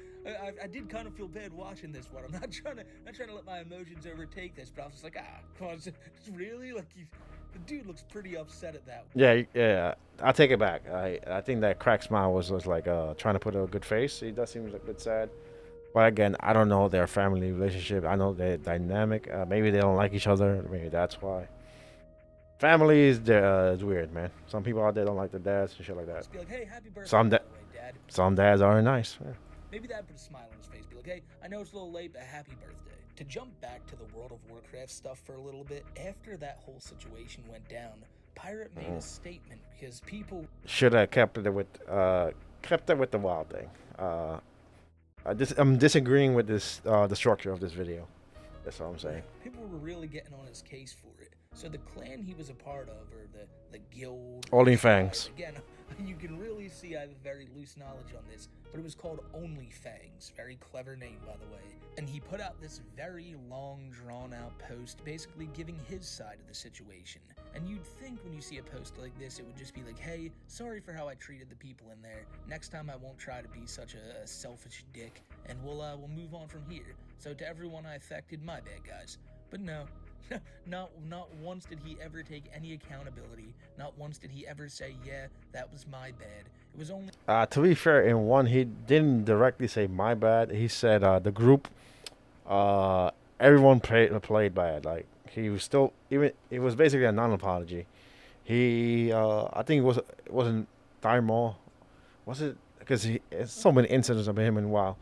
I did kind of feel bad watching this one. I'm not trying to let my emotions overtake this, but I was just like, come on, really? Like, the dude looks pretty upset at that. Yeah. I'll take it back. I think that crack smile was like trying to put a good face. He does seem a bit sad. But again, I don't know their family relationship. I know their dynamic. Maybe they don't like each other. Maybe that's why. Families, is weird, man. Some people out there don't like their dads and shit like that. Just be like, hey, happy birthday, Some by da- the way, Dad. Some dads are nice. Yeah. Maybe that put a smile on his face. Be like, hey, I know it's a little late, but happy birthday. To jump back to the World of Warcraft stuff for a little bit, after that whole situation went down, Pirate made a statement because people Should have kept it with the wild thing. I'm disagreeing with this the structure of this video. That's all I'm saying. people were really getting on his case for it. So the clan he was a part of, or the guild, Only Fangs. Again, you can really see I have very loose knowledge on this, but it was called Only Fangs. Very clever name, by the way. And he put out this very long, drawn-out post, basically giving his side of the situation. And you'd think when you see a post like this, it would just be like, hey, sorry for how I treated the people in there. Next time I won't try to be such a selfish dick, and we'll move on from here. So to everyone I affected, my bad, guys. But no, not once did he ever take any accountability. Not once did he ever say, yeah, that was my bad. It was only... To be fair, in one he didn't directly say my bad. He said the group, everyone played bad. Like he was still it was basically a non-apology. He I think it wasn't Thymo, was it? Because it's so many incidents of him and WoW.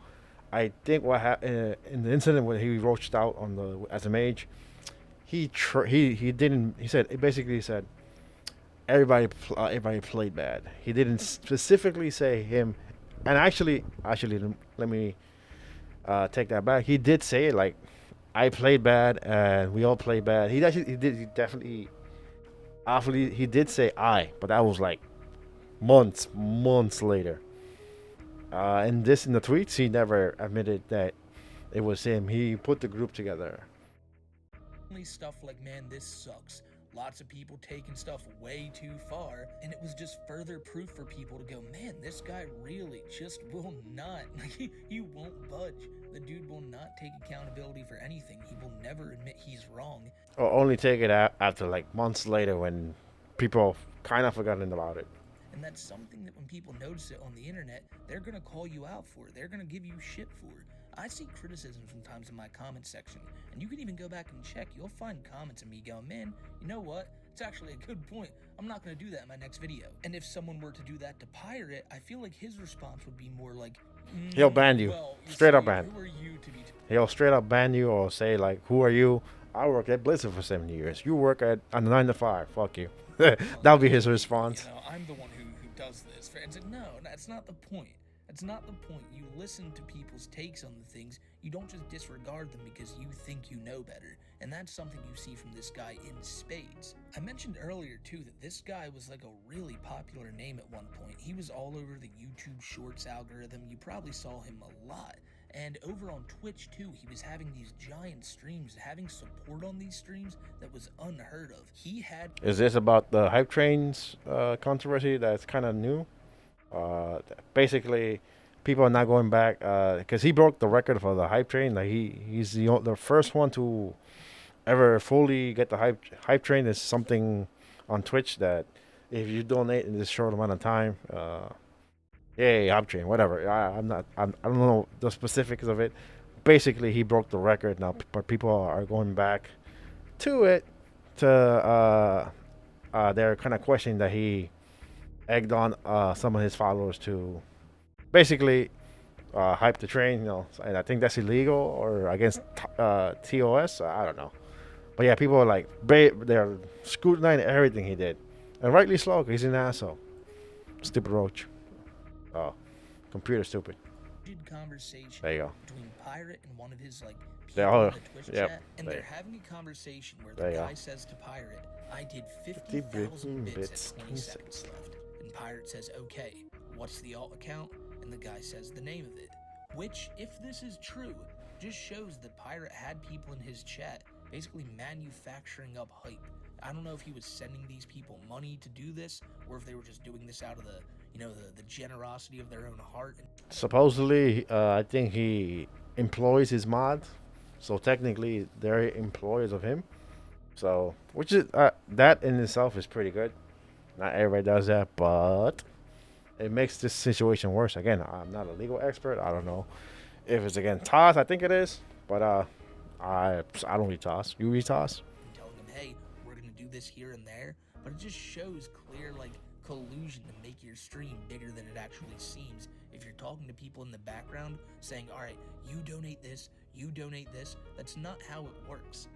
I think what happened in the incident where he roached out on the as a mage, he basically said everybody played bad. He didn't specifically say him, and actually let me take that back. He did say it like, I played bad and we all played bad. He definitely awfully he did say I, but that was like months later. And this in the tweets, he never admitted that it was him. He put the group together. Stuff like, man, this sucks. Lots of people taking stuff way too far, and it was just further proof for people to go, man, this guy really just will not, like, he won't budge. The dude will not take accountability for anything. He will never admit he's wrong. Or only take it out after like months later when people kind of forgotten about it. And that's something that when people notice it on the internet, they're gonna call you out for. They're gonna give you shit for. I see criticism sometimes in my comment section, and you can even go back and check. You'll find comments of me going, man, you know what? It's actually a good point. I'm not going to do that in my next video. And if someone were to do that to Pirate, I feel like his response would be more like, he'll ban you. Well, Straight up ban. Who are you to be He'll straight up ban you or say like, who are you? I worked at Blizzard for 7 years. You work at a 9 to 5. Fuck you. That'll be his response. You know, I'm the one who does this. And it's like, no, that's not the point. That's not the point. You listen to people's takes on the things. You don't just disregard them because you think you know better. And that's something you see from this guy in spades. I mentioned earlier, too, that this guy was like a really popular name at one point. He was all over the YouTube Shorts algorithm. You probably saw him a lot. And over on Twitch, too, he was having these giant streams, having support on these streams that was unheard of. He had... Is this about the hype trains controversy that's kind of new? Basically, people are not going back because he broke the record for the hype train. Like he's the first one to ever fully get the hype train. Is something on Twitch that if you donate in this short amount of time, hype train, whatever. I don't know the specifics of it. Basically, he broke the record now, but people are going back to it. They're kind of questioning that he egged on some of his followers to basically hype the train, and I think that's illegal or against TOS. I don't know, but yeah, people are like they're scrutinizing everything he did, and rightly so, because he's an asshole. Stupid roach. Oh, computer stupid. Conversation there you go. Between Pirate and one of his like people in the Twitch chat, and they're having a conversation where the guy says to Pirate, "I did 50,000 bits at 20 seconds left." And Pirate says, "Okay, what's the alt account?" And the guy says the name of it. Which, if this is true, just shows that Pirate had people in his chat basically manufacturing up hype. I don't know if he was sending these people money to do this, or if they were just doing this out of the, the generosity of their own heart. Supposedly, I think he employs his mods, so technically they're employees of him. So, which is that in itself is pretty good. Not everybody does that, but it makes this situation worse. Again, I'm not a legal expert. I don't know if it's against TOS. I think it is, but I don't read TOS. You read TOS? Telling them, hey, we're gonna do this here and there, but it just shows clear collusion to make your stream bigger than it actually seems. If you're talking to people in the background saying, all right, you donate this, that's not how it works.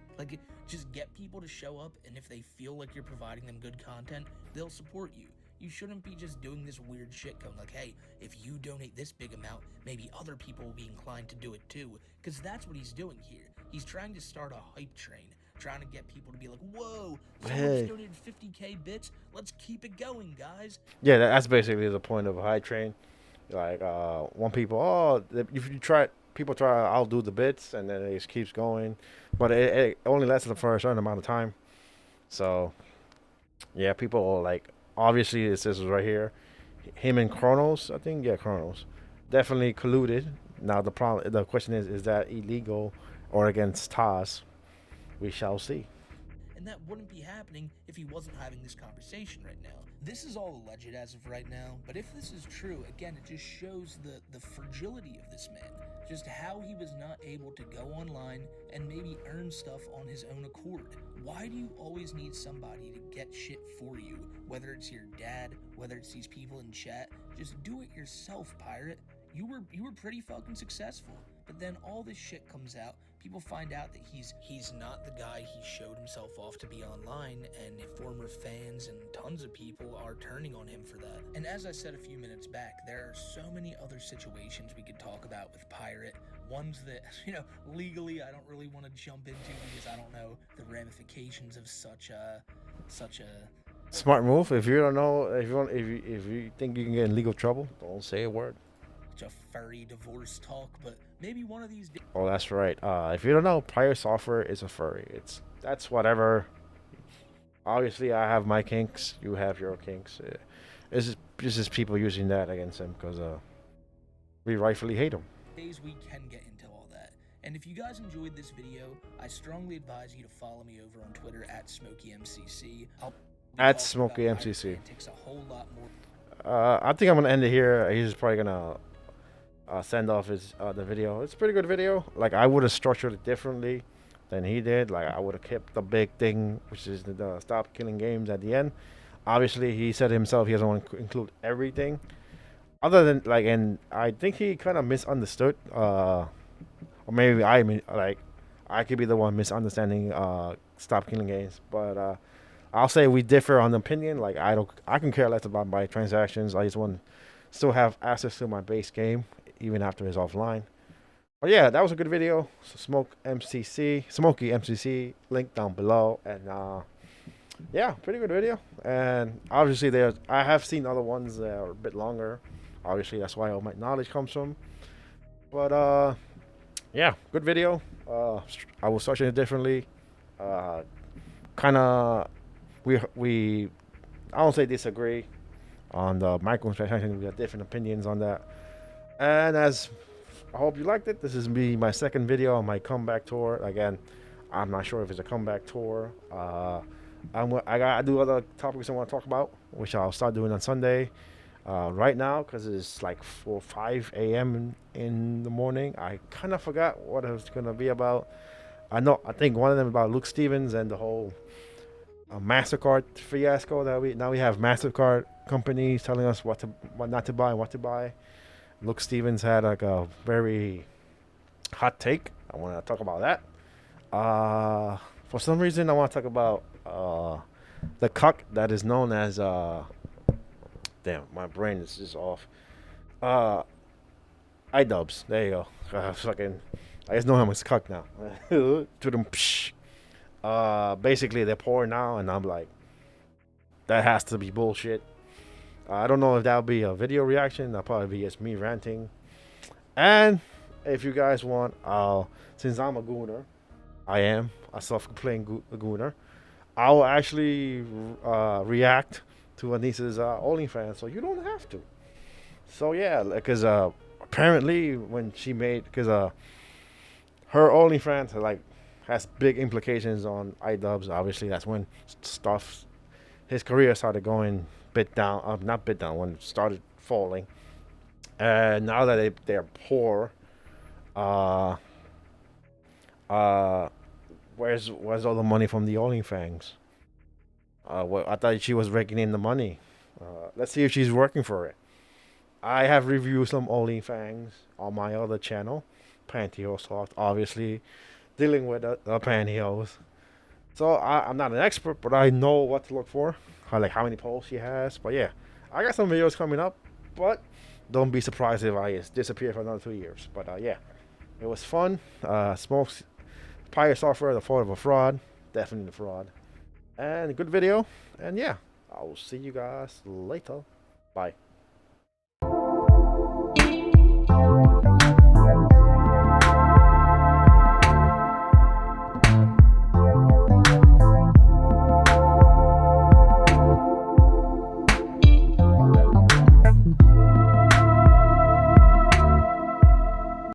Just get people to show up, and if they feel like you're providing them good content, they'll support you. You shouldn't be just doing this weird shit going like, hey, if you donate this big amount, maybe other people will be inclined to do it too. Because that's what he's doing here. He's trying to start a hype train, trying to get people to be like, whoa, someone's donated 50k bits, let's keep it going, guys. Yeah, that's basically the point of a hype train. When people, if you try, people try, I'll do the bits, and then it just keeps going. But it only lasts for a certain amount of time. So, yeah, people obviously it says right here, him and Kronos, I think, Kronos, definitely colluded. Now the question is that illegal or against TOS? We shall see. And that wouldn't be happening if he wasn't having this conversation right now. This is all alleged as of right now, but if this is true, again, it just shows the fragility of this man. Just how he was not able to go online and maybe earn stuff on his own accord. Why do you always need somebody to get shit for you? Whether it's your dad, whether it's these people in chat, just do it yourself, Pirate. You were pretty fucking successful. But then all this shit comes out, people find out that he's not the guy he showed himself off to be online, and former fans and tons of people are turning on him for that. And as I said a few minutes back, there are so many other situations we could talk about with Pirate, ones that, legally I don't really want to jump into because I don't know the ramifications of such a Smart move. If you don't know, if you think you can get in legal trouble, don't say a word. such a furry divorce talk, but maybe one of these days. Oh, that's right. If you don't know, Piratesoftware is a furry. That's whatever. Obviously, I have my kinks. You have your kinks. It's just people using that against him because we rightfully hate him. We can get into all that. And if you guys enjoyed this video, I strongly advise you to follow me over on Twitter at SmokeyMCC. At SmokeyMCC. Takes a whole lot more. I think I'm gonna end it here. He's probably gonna send off his the video. It's a pretty good video. Like, I would have structured it differently than he did. Like, I would have kept the big thing, which is the stop killing games at the end. Obviously, he said himself he doesn't want to include everything. Other than, like, and I think he kind of misunderstood, or maybe I could be the one misunderstanding stop killing games. But I'll say we differ on opinion. Like, I can care less about my transactions. I just want to still have access to my base game even after it's offline. But yeah, that was a good video. So SmokeyMCC, link down below, and yeah, pretty good video. And obviously I have seen other ones that are a bit longer. Obviously, that's why all my knowledge comes from. But yeah, good video. I was searching it differently. Kind of, we I don't say disagree on the microtransaction. We have different opinions on that. And as I hope you liked it. This is my second video on my comeback tour. Again, I'm not sure if it's a comeback tour. I gotta do other topics I want to talk about, which I'll start doing on Sunday. Right now, because it's like 5 a.m. in the morning, I kind of forgot what it was gonna be about. I think one of them about Luke Stevens and the whole MasterCard fiasco that we have MasterCard companies telling us what not to buy and what to buy. Luke Stevens had like a very hot take. I want to talk about that. For some reason, I want to talk about the cuck that is known as damn, my brain is just off. iDubbbz. There you go. I just know him as cuck now. To them. Basically, they're poor now, and I'm like, that has to be bullshit. I don't know if that'll be a video reaction. That'll probably be just me ranting. And if you guys want, since I'm a gooner, I am a self-proclaimed gooner, I'll actually react to Anissa's OnlyFans, so you don't have to. So yeah, because apparently when she made, because her OnlyFans has big implications on iDubbbz. Obviously, that's when his career started going not bit down, when it started falling. And now that they're poor, where's all the money from the OnlyFans? I thought she was raking in the money. Let's see if she's working for it. I have reviewed some OnlyFans on my other channel, Pantyhose Talk, obviously dealing with the pantyhose. So I'm not an expert, but I know what to look for. Like how many posts she has. But yeah, I got some videos coming up. But don't be surprised if I disappear for another 2 years. But yeah, it was fun. Piratesoftware, the fault of a fraud. Definitely a fraud. And a good video. And yeah, I'll see you guys later. Bye.